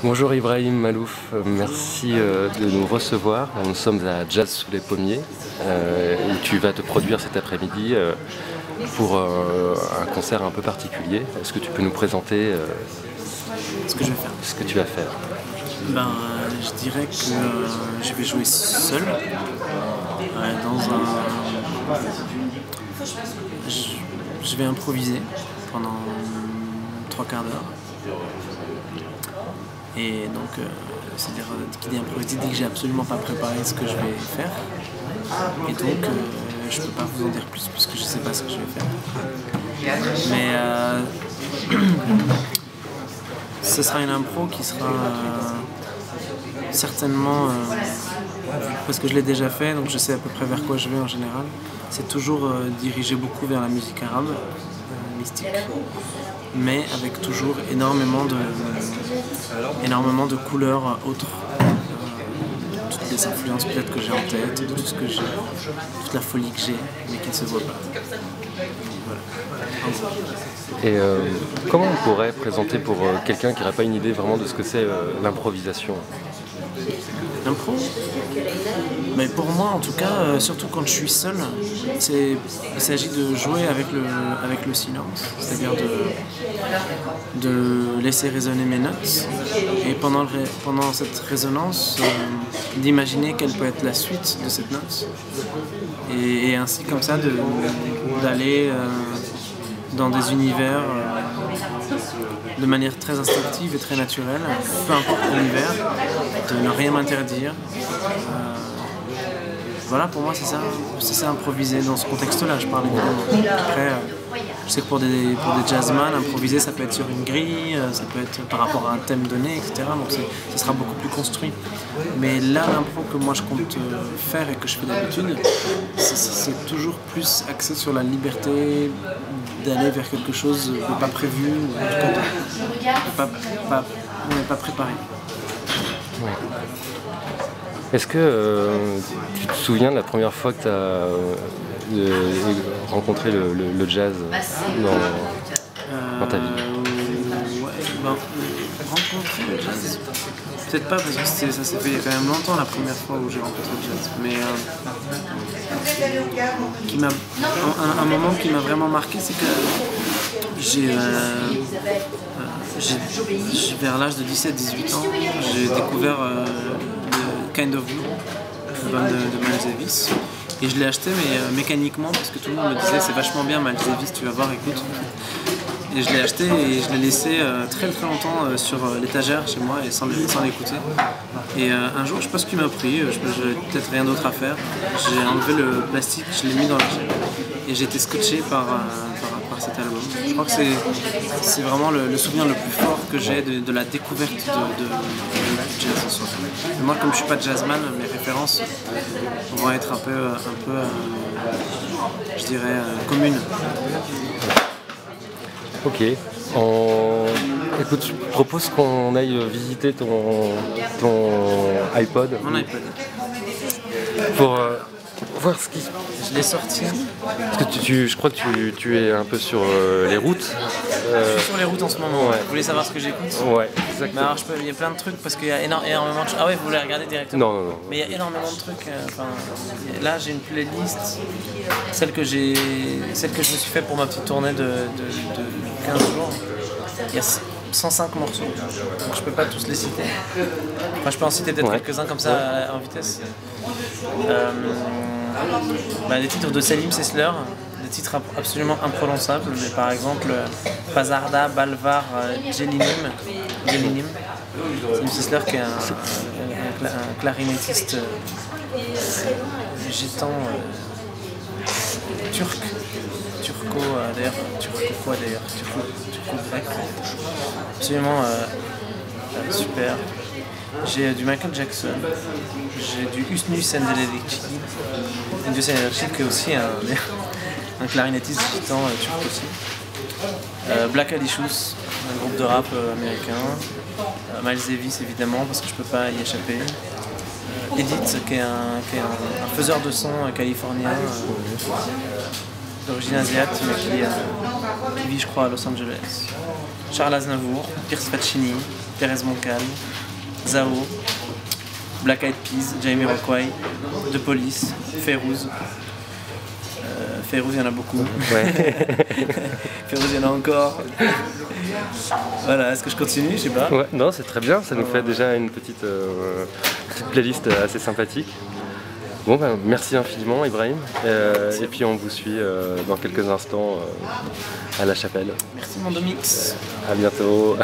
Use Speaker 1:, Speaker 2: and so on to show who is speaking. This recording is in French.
Speaker 1: Bonjour Ibrahim Malouf, merci de nous recevoir. Nous sommes à Jazz sous les pommiers où tu vas te produire cet après-midi pour un concert un peu particulier. Est-ce que tu peux nous présenter
Speaker 2: ce que je vais faire?
Speaker 1: Ce que tu vas faire?
Speaker 2: Je dirais que je vais jouer seul dans un... Je vais improviser pendant 3 quarts d'heure. Et donc, c'est-à-dire qui dit improviser dit que j'ai absolument pas préparé ce que je vais faire. Et donc, je peux pas vous en dire plus puisque je sais pas ce que je vais faire. Mais ce sera une impro qui sera certainement, parce que je l'ai déjà fait, donc je sais à peu près vers quoi je vais en général. C'est toujours dirigé beaucoup vers la musique arabe, mystique, mais avec toujours énormément de couleurs autres, toutes les influences peut-être que j'ai en tête, tout ce que j'ai, toute la folie que j'ai, mais qui ne se voit pas. Voilà.
Speaker 1: Et comment on pourrait présenter pour quelqu'un qui n'aurait pas une idée vraiment de ce que c'est l'improvisation?
Speaker 2: L'impro, mais pour moi en tout cas, surtout quand je suis seul, il s'agit de jouer avec le silence, c'est-à-dire de laisser résonner mes notes et pendant cette résonance, d'imaginer quelle peut être la suite de cette note et ainsi comme ça d'aller dans des univers de manière très instinctive et très naturelle, peu importe l'univers, de ne rien m'interdire. Voilà, pour moi c'est ça improviser dans ce contexte-là, je parle évidemment. Après, je sais que pour des jazzman, improviser ça peut être sur une grille, ça peut être par rapport à un thème donné, etc. Donc ça sera beaucoup plus construit. Mais là, l'impro que moi je compte faire et que je fais d'habitude, c'est toujours plus axé sur la liberté d'aller vers quelque chose de pas prévu, ou en tout cas on n'est pas préparé.
Speaker 1: Ouais. Est-ce que tu te souviens de la première fois que tu as rencontré le jazz dans ta vie? Rencontrer
Speaker 2: le jazz, peut-être pas parce que ça s'est fait il y a quand même longtemps la première fois où j'ai rencontré le jazz, mais un moment qui m'a vraiment marqué, c'est que vers l'âge de 17-18 ans, j'ai découvert le Kind of Blue, l'album de Miles Davis, et je l'ai acheté mais mécaniquement parce que tout le monde me disait c'est vachement bien Miles Davis, tu vas voir, écoute. Et je l'ai acheté et je l'ai laissé très longtemps sur l'étagère chez moi et sans l'écouter. Et un jour, je sais pas ce qui m'a pris, j'avais peut-être rien d'autre à faire. J'ai enlevé le plastique, je l'ai mis dans la chaîne et j'ai été scotché par cet album. Je crois que c'est vraiment le souvenir le plus fort que j'ai de la découverte du jazz. Et moi, comme je suis pas jazzman, mes références vont être un peu je dirais, communes.
Speaker 1: Ok. Écoute, je propose qu'on aille visiter ton iPod.
Speaker 2: Mon iPod.
Speaker 1: Pour voir ce qui...
Speaker 2: Je l'ai sorti.
Speaker 1: Parce que je crois que tu es un peu sur les routes.
Speaker 2: Je suis sur les routes en ce moment. Ouais. Vous voulez savoir ce que j'écoute?
Speaker 1: Ouais, exactement.
Speaker 2: Alors, il y a plein de trucs parce qu'il y a énormément de choses. Ah ouais, vous voulez regarder directement?
Speaker 1: Non.
Speaker 2: Mais il y a énormément de trucs. Là, j'ai une playlist, celle que je me suis fait pour ma petite tournée de 15 jours. Il y a 105 morceaux, donc je peux pas tous les citer. Enfin, je peux en citer peut-être quelques-uns comme ça en vitesse. Des titres de Salim Sesler, des titres absolument imprononçables, mais par exemple Pazarda, Balvar, Jelinim. Salim Sesler qui est un clarinettiste gitan turco-grec, absolument super. J'ai du Michael Jackson, j'ai du Hüsnü Senderecki qui est aussi un clarinettiste gitan turc aussi. Black Alicious, un groupe de rap américain. Miles Davis évidemment parce que je peux pas y échapper. Edith qui est un faiseur de son californien d'origine asiatique mais qui vit je crois à Los Angeles. Charles Aznavour, Pierce Faccini, Thérèse Moncalme, Zao, Black Eyed Peas, Jamiroquai, The Police, Fairouz. Fairouz, il y en a beaucoup.
Speaker 1: Ouais.
Speaker 2: Fairouz, il y en a encore. Voilà, est-ce que je continue? Je sais pas.
Speaker 1: Ouais, non, c'est très bien, ça nous fait déjà une petite playlist assez sympathique. Bon, ben, merci infiniment, Ibrahim. Et puis on vous suit dans quelques instants à la chapelle.
Speaker 2: Merci, Mondomix.
Speaker 1: À bientôt.